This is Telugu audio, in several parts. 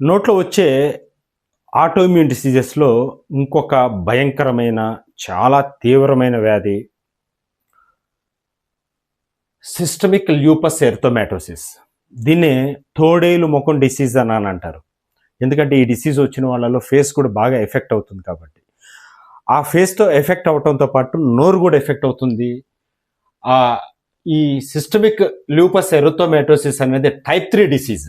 నోట్లో వచ్చే ఆటోఇమ్యూన్ డిసీజెస్‌లో ఇంకొక భయంకరమైన, చాలా తీవ్రమైన వ్యాధి సిస్టమిక్ ల్యూపస్ ఎరిథెమాటోసిస్. దీన్నే తోడేలు ముఖం డిసీజ్ అని అంటారు. ఎందుకంటే ఈ డిసీజ్ వచ్చిన వాళ్ళలో ఫేస్ కూడా బాగా ఎఫెక్ట్ అవుతుంది కాబట్టి. ఆ ఫేస్‌తో ఎఫెక్ట్ అవ్వటంతో పాటు నోరు కూడా ఎఫెక్ట్ అవుతుంది. ఆహ్, ఈ సిస్టమిక్ ల్యూపస్ ఎరిథెమాటోసిస్ అనేది టైప్ 3 డిసీజ్.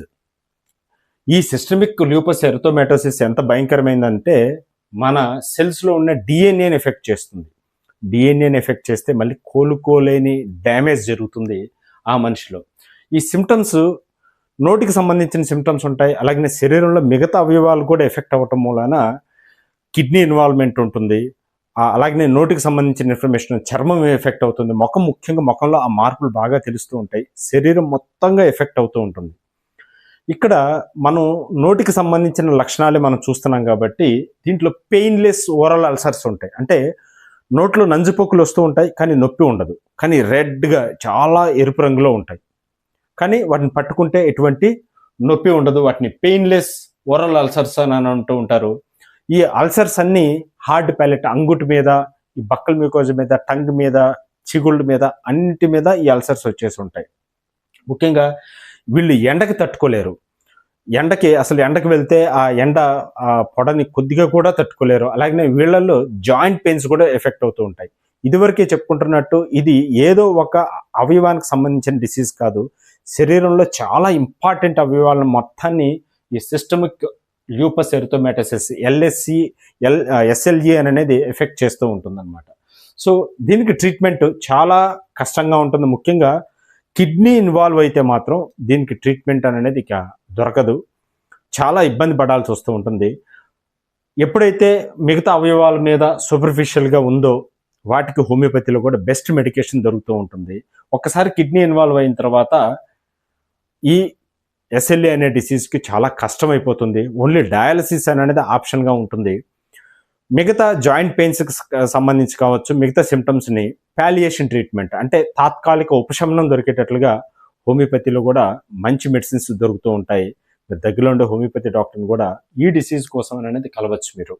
ఈ సిస్టమిక్ ల్యూపస్ ఎరిథెమాటోసిస్ ఎంత భయంకరమైందంటే మన సెల్స్‌లో ఉన్న డీఎన్ఏని ఎఫెక్ట్ చేస్తుంది. డీఎన్ఏని ఎఫెక్ట్ చేస్తే మళ్ళీ కోలుకోలేని డ్యామేజ్ జరుగుతుంది ఆ మనిషిలో. ఈ సిమ్టమ్స్ నోటికి సంబంధించిన సిమ్టమ్స్ ఉంటాయి. అలాగనే శరీరంలో మిగతా అవయవాలు కూడా ఎఫెక్ట్ అవ్వటం మూలాన కిడ్నీ ఇన్వాల్వ్‌మెంట్ ఉంటుంది. అలాగనే నోటికి సంబంధించిన ఇన్ఫర్మేషన్ చర్మం ఎఫెక్ట్ అవుతుంది. ముఖ్యంగా ముఖంలో ఆ మార్పులు బాగా తెలుస్తూ ఉంటాయి. శరీరం మొత్తంగా ఎఫెక్ట్ అవుతూ ఉంటుంది. ఇక్కడ మనం నోటికి సంబంధించిన లక్షణాలే మనం చూస్తున్నాం కాబట్టి దీంట్లో పెయిన్లెస్ ఓరల్ అల్సర్స్ ఉంటాయి. అంటే నోట్లో నంజుపోకులు వస్తూ ఉంటాయి, కానీ నొప్పి ఉండదు. కానీ రెడ్గా చాలా ఎరుపు రంగులో ఉంటాయి. కానీ వాటిని పట్టుకుంటే ఎటువంటి నొప్పి ఉండదు. వాటిని పెయిన్లెస్ ఓరల్ అల్సర్స్ అని అంటూ ఉంటారు. ఈ అల్సర్స్ అన్నీ హార్డ్ ప్యాలెట్, అంగుటి మీద, ఈ బక్కల్ మ్యూకోజా మీద, టంగ్ మీద, చిగుళ్ళ మీద, అన్నిటి మీద ఈ అల్సర్స్ వచ్చేసి ఉంటాయి. ముఖ్యంగా వీళ్ళు ఎండకి తట్టుకోలేరు. ఎండకి వెళ్తే ఆ ఎండ పొడని కొద్దిగా కూడా తట్టుకోలేరు. అలాగనే వీళ్ళల్లో జాయింట్ పెయిన్స్ కూడా ఎఫెక్ట్ అవుతూ ఉంటాయి. ఇదివరకే చెప్పుకుంటున్నట్టు ఇది ఏదో ఒక అవయవానికి సంబంధించిన డిసీజ్ కాదు. శరీరంలో చాలా ఇంపార్టెంట్ అవయవాలను మొత్తాన్ని ఈ సిస్టమిక్ ల్యూపస్ ఎరిథెమాటోసిస్ ఎస్ఎల్ఈ అనేది ఎఫెక్ట్ చేస్తూ ఉంటుందన్నమాట. సో దీనికి ట్రీట్మెంట్ చాలా కష్టంగా ఉంటుంది. ముఖ్యంగా కిడ్నీ ఇన్వాల్వ్ అయితే మాత్రం దీనికి ట్రీట్మెంట్ అనేది ఇక దొరకదు. చాలా ఇబ్బంది పడాల్సి వస్తూ ఉంటుంది. ఎప్పుడైతే మిగతా అవయవాల మీద సూపర్ఫిషియల్గా ఉందో వాటికి హోమియోపతిలో కూడా బెస్ట్ మెడికేషన్ దొరుకుతూ ఉంటుంది. ఒక్కసారి కిడ్నీ ఇన్వాల్వ్ అయిన తర్వాత ఈ ఎస్ఎల్ఏ అనే డిసీజ్కి చాలా కష్టమైపోతుంది. ఓన్లీ డయాలసిస్ అనేది ఆప్షన్గా ఉంటుంది. మిగతా జాయింట్ పెయిన్స్కి సంబంధించి కావచ్చు, మిగతా సిమ్టమ్స్ని పాలియేషన్ ట్రీట్మెంట్ అంటే తాత్కాలిక ఉపశమనం దొరికేటట్లుగా హోమియోపతిలో కూడా మంచి మెడిసిన్స్ దొరుకుతూ ఉంటాయి. దగ్గరలో ఉండే హోమియోపతి డాక్టర్ని కూడా ఈ డిసీజ్ కోసం అనేది కలవచ్చు మీరు.